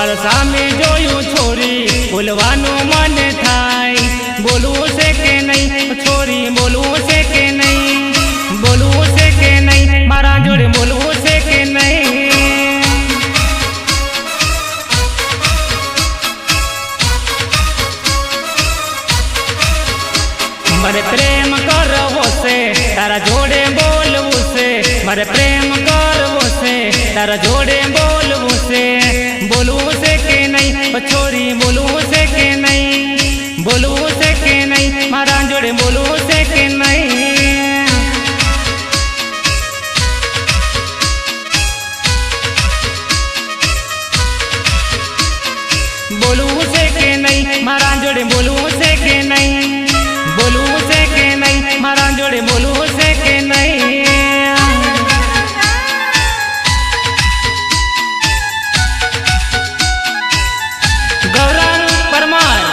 मारा सामे जोयू छोरी बोलवानो मन थाय बोलू से के नहीं छोरी बोलू से के नहीं बोलू से के नहीं मारा जोड़े बोलू से के नहीं मरे प्रेम करवो से तारा जोड़े बोलवू से मरे प्रेम करवो से तारा जोड़े बोलवू से बोलू से के नहीं छोरी बोलू से के नहीं बोलू से के नहीं मारा जोड़े बोलू से के नहीं बोलू से के नहीं मारा जोड़े बोलू से के नहीं बोलू से के नहीं मारा जोड़े बोलू से के नहीं गौरंग परमार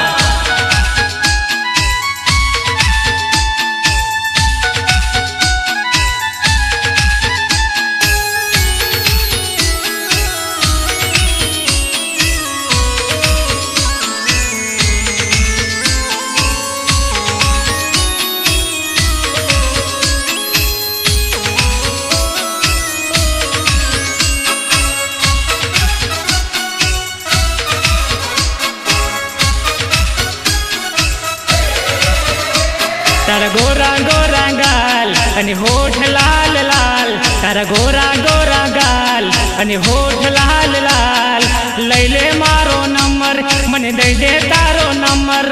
तारा गोरा गोरा गाल अनि होठ लाल लाल तारा गोरा गोरा गाल अनि होठ लाल लाल लैले मारो नंबर मने दे दे तारो नंबर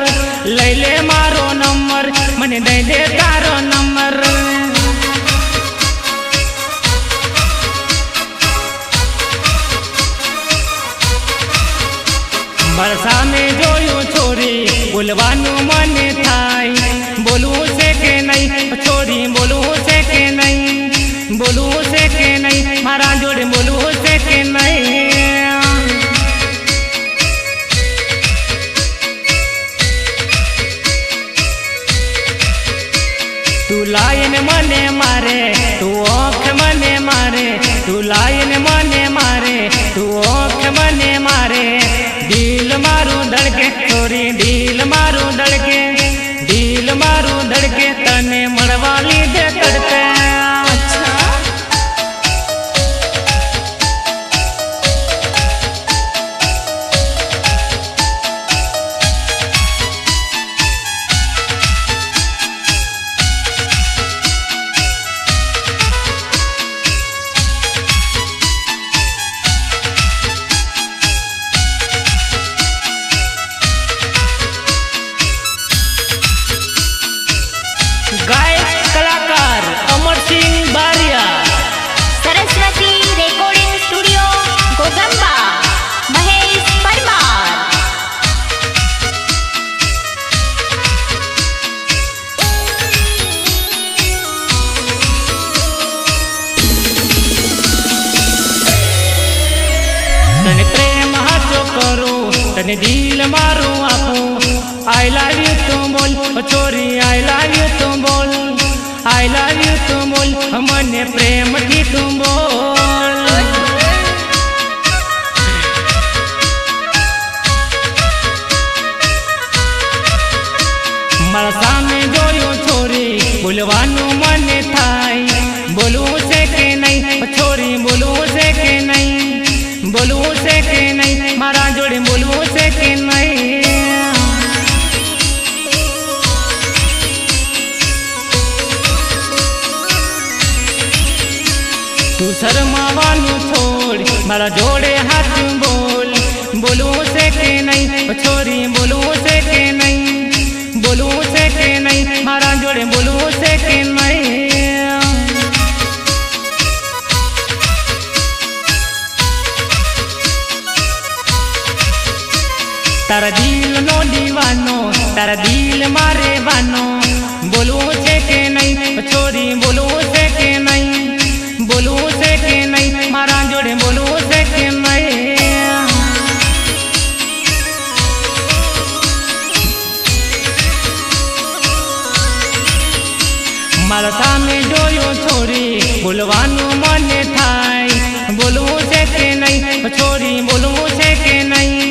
लैले मारो नंबर मने दे दे तारो नंबर बरसा में जोयू छोरी बोलवानु मन थाय बोलू से के नहीं छोरी बोलू से के नहीं बोलू से के नहीं मारा जोड़े बोलू से के नहीं तू लाइन मने मारे तू आँख मने मारे तू लाइन मने मारे तू आँख मने मारे दिल मारू धड़के छोरी दिल मारू धड़के दिल मारू धड़के तने मड़वाली दे तड़के गायक कलाकार अमर सिंह बारिया सरस्वती रेकॉर्डिंग स्टूडियो गोगंबा महेश परमार तने प्रेम हाथो करो तने दिल मारू आपू आई लव यू तुम बोल छोरी आई लव यू तुम बोल आई लव यू तुम बोल मने प्रेम की तुम बोल मारा सामे जोयू छोरी बोलवानु मन थाय बोलू से के नहीं छोरी बोलू से के नहीं बोलू से के नहीं मारा जोड़े बोलू से के नहीं तू शर्मावानु छोड़ मारा जोड़े हाथ बोल बोलू से के नहीं छोरी बोलू से के नहीं बोलू से के नहीं मारा जोड़े बोलू से के नहीं तारा दिल नो दीवानो तारा दिल मारे वानो बोलू से के नहीं छोरी बोलू से के नहीं बोलू से के नहीं मारा जोड़े बोलू से के नहीं मारा सामे जोयो छोरी बोलवानु मन थाय बोलू से के नहीं छोरी बोलू से के नहीं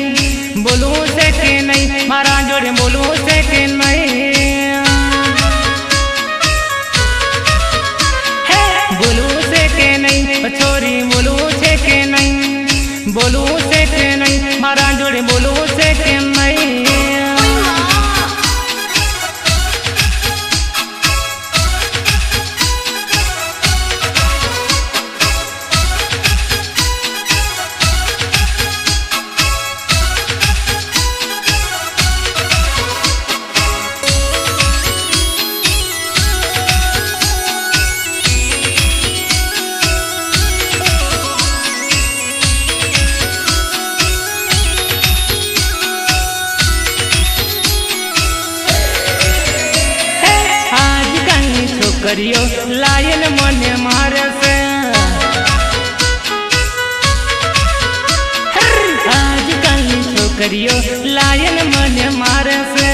छोकरियो लायन मन मारे से आजकल छोकरियो लायन मन मारे से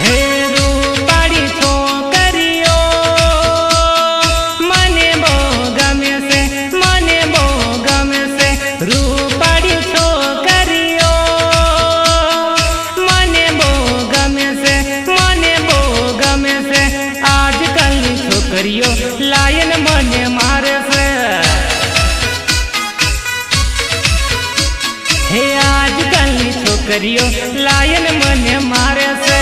हे रूपाड़ी छोकरियो मने बो गमे से मने बो गमे से रूपाड़ी छोकरियो मने बो गमे से मने बो गमे से आजकल छोकरियो लायन मन मारे से हे आजकल छोकरियो लायन मन मारे से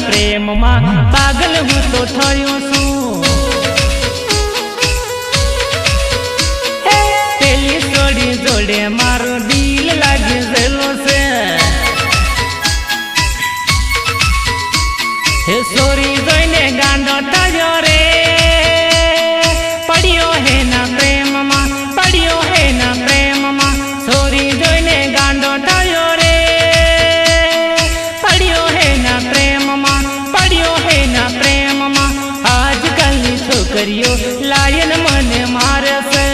प्रेम में पागल हूँ तो थयो छू पेली जोड़ी जोड़े मारो दिल लागे जेलो से हे सोरी जोइने गांडो थयो रे पड़ियो है ना प्रेम में पड़ियो है ना प्रेम में सोरी जोइने गांडो थयो रे पड़ियो है ना प्रेम ना प्रेम मा आजकल छोकरियो लायन मन मारे से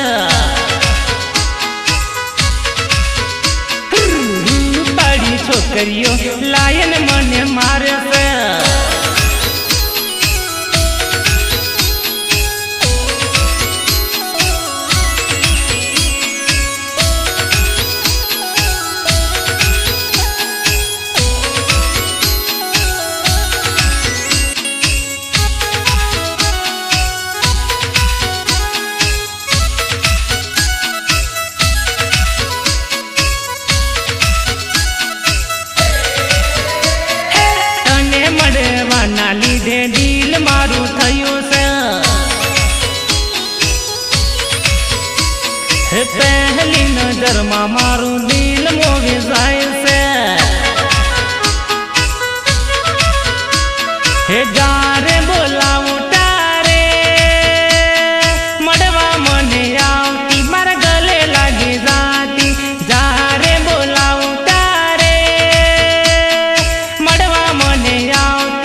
बड़ी छोकरियो लायन मन मारे से લીધે દિલ મારું થયું છે પહેલી નજરમાં મારું દિલ મોવી જાય છે હે જારે બોલાવું તારે મળવા મને આવતી મારા ગલે લાગી જાતી જારે બોલાવું તારે મળવા મને આવતી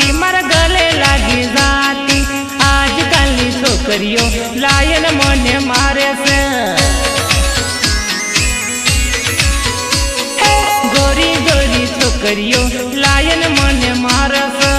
छोकरियो लायन मन मारे से गोरी गोरी छोकरियो लायन मन मारे से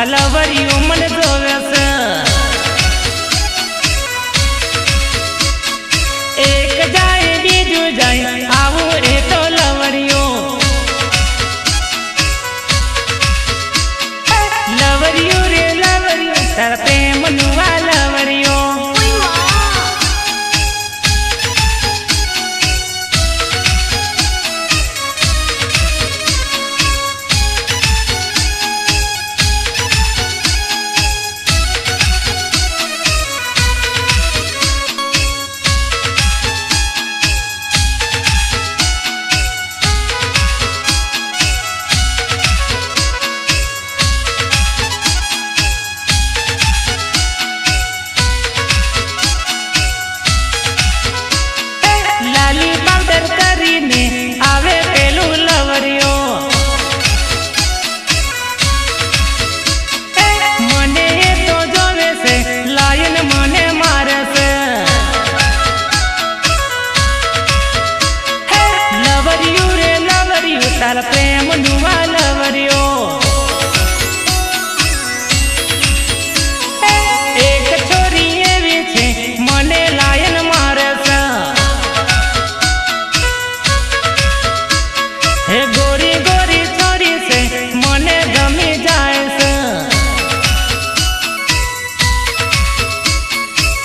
લવરિયું મને જોવે છે એક જાય બીજું જાય આવું એ તો લવરિયું લવરિયું રે લવરિયું તારા પ્રેમનું આ લવરિયું આવે પેલું લવરિયું મને તો જોવે છે લાયન મને મારે છે લવરિયું રે લવરિયું તારા પ્રેમનું આ લવરિયું એક છોરી એવી છે મને લાયન મારે છે હે ગોરી ગોરી છોરી છે મને ગમી જાય છે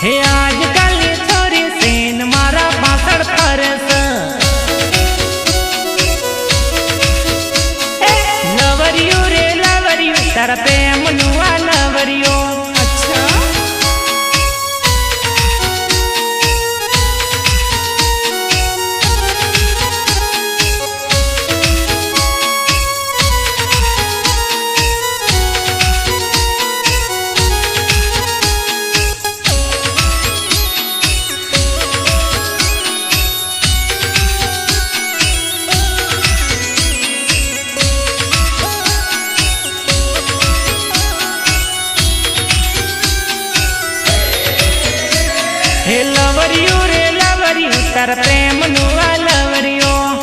હે આજકાલની છોરી છે ને મારા પાછળ ફરે છે લવરિયું રે લવરિયું તારા પ્રેમનું આ લવરિયું હે લવરિયું રે લવરિયું તારા પ્રેમનું આ લવરિયું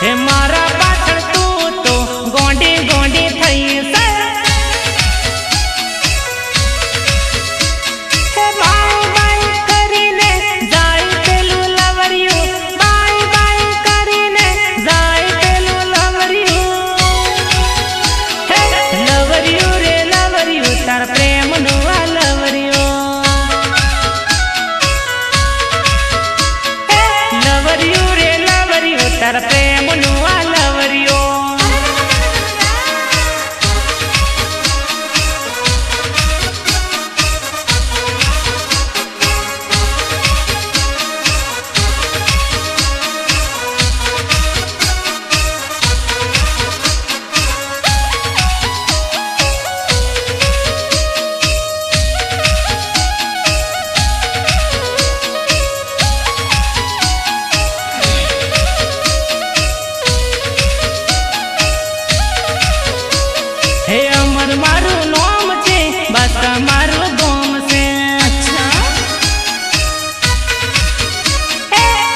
હે મારા પાછળ તું તો ગોંડી ગોંડી થઈ છે હે બાય બાય કરીને જાય પેલું લવરિયું બાય બાય કરીને જાય પેલું લવરિયું હે લવરિયું રે લવરિયું તારા પ્રેમનું આ લવરિયું લવરિયું રે લવરિયું તારા પ્રેમનું આ લવરિયું હે અમર મારું નામ છે બાદશાહ મારું ગોમ છે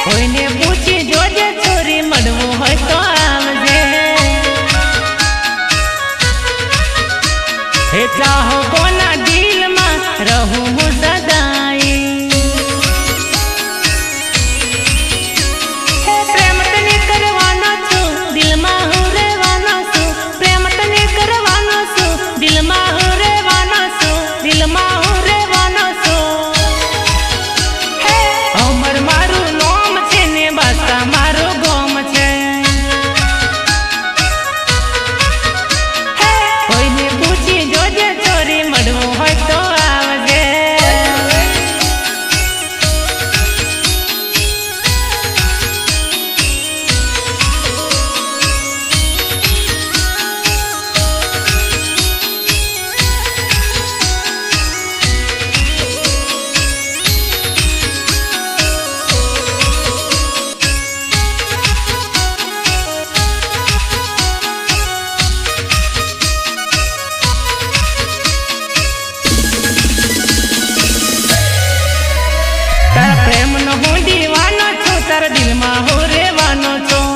કોઈને પૂછી જોજે છોરી મળવું હોય તો આવજે હે ચાહો કોના દિલમાં રહું હું સદાઈ હે પ્રેમ તને કરવાનો છું દિલમાં હું રહેવાનો છું પ્રેમ તને કરવાનો છું દિલમાં હું રહેવાનો છું દિલમાં હું રહેવાનો છું હે અમર મારું નામ છે ને બાદશાહ મારું ગોમ છે કોઈને પૂછી જોજે છોરી મળવું હોય તો આવજે તારા દિલમાં હું રહેવાનો છું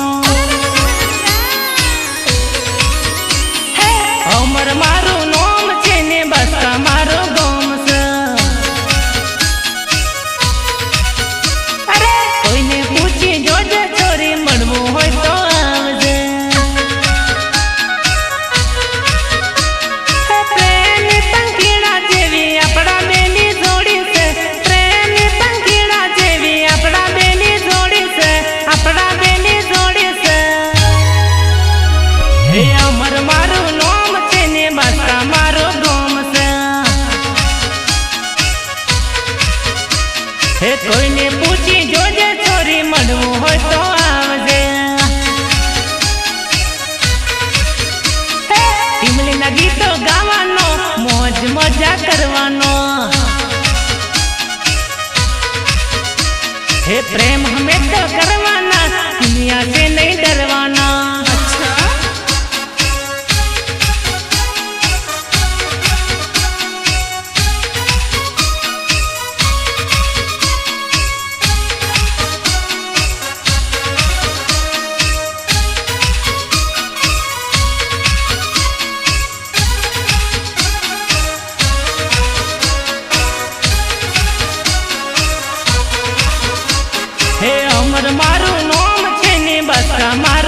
नहीं डरवाना। अच्छा हे अमर मारू नोम छे ने बस मारू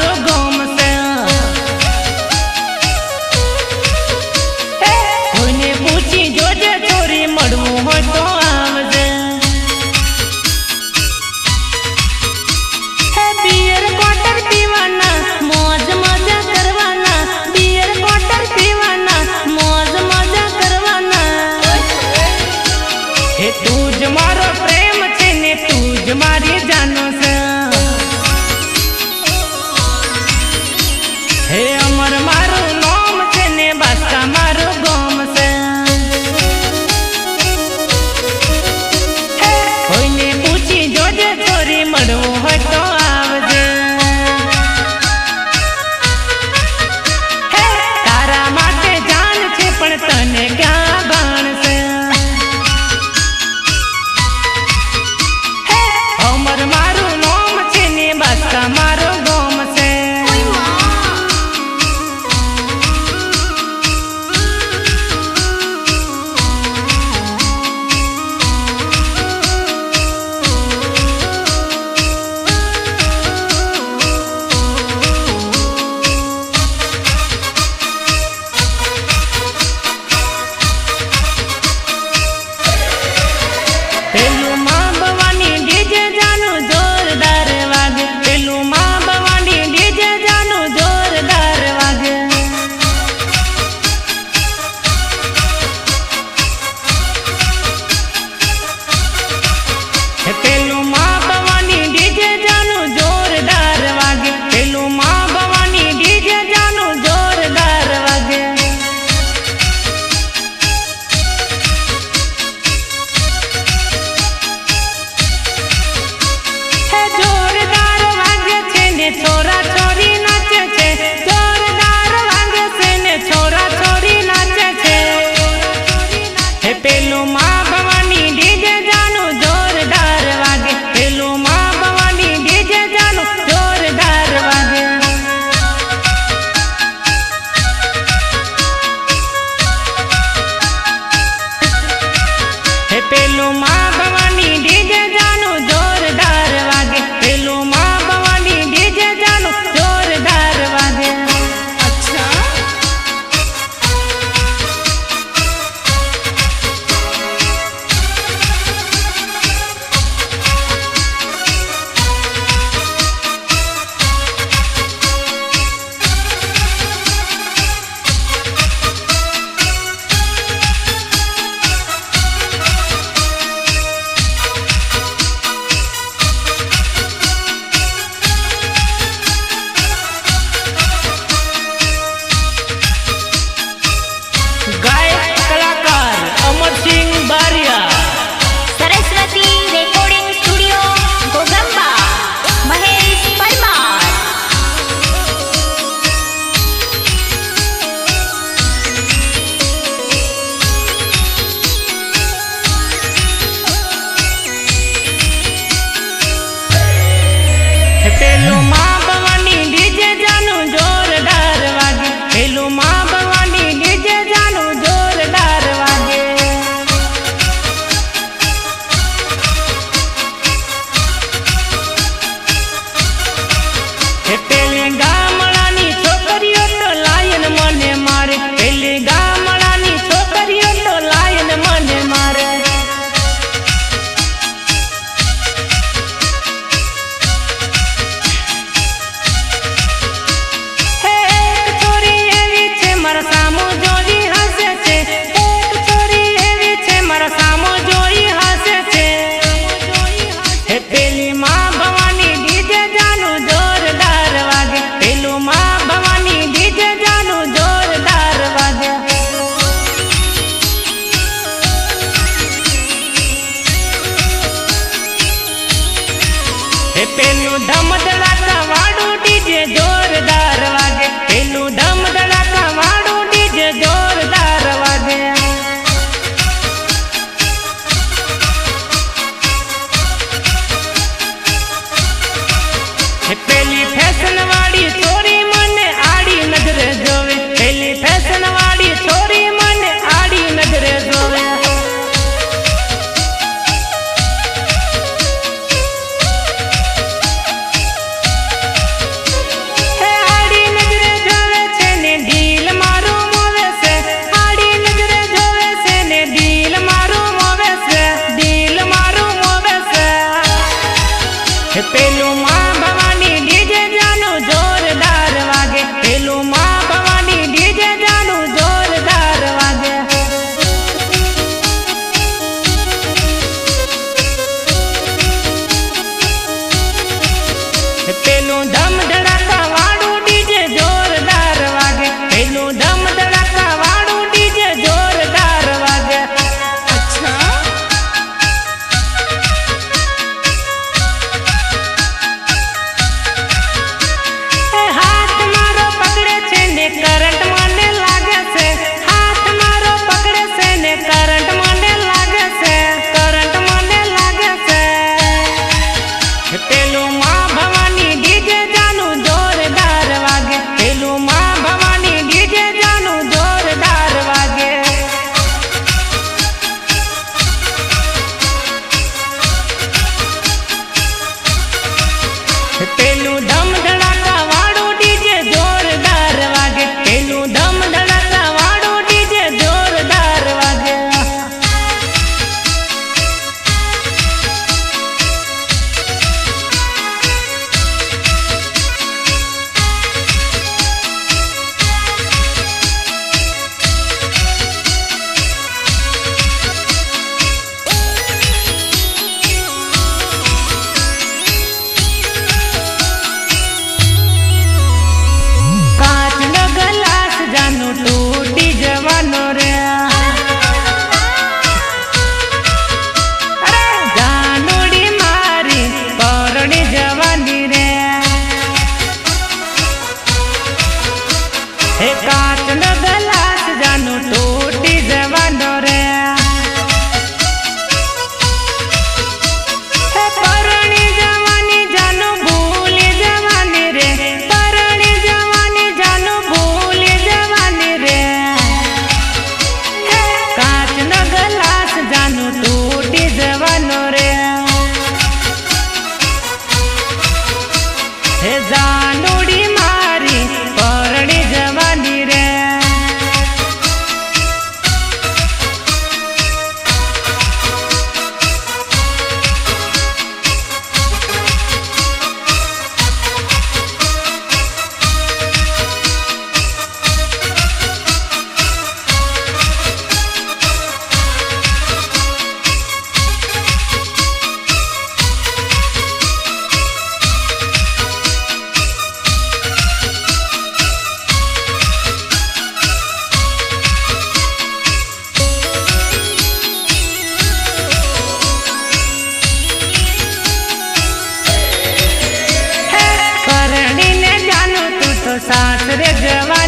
सास रे जवान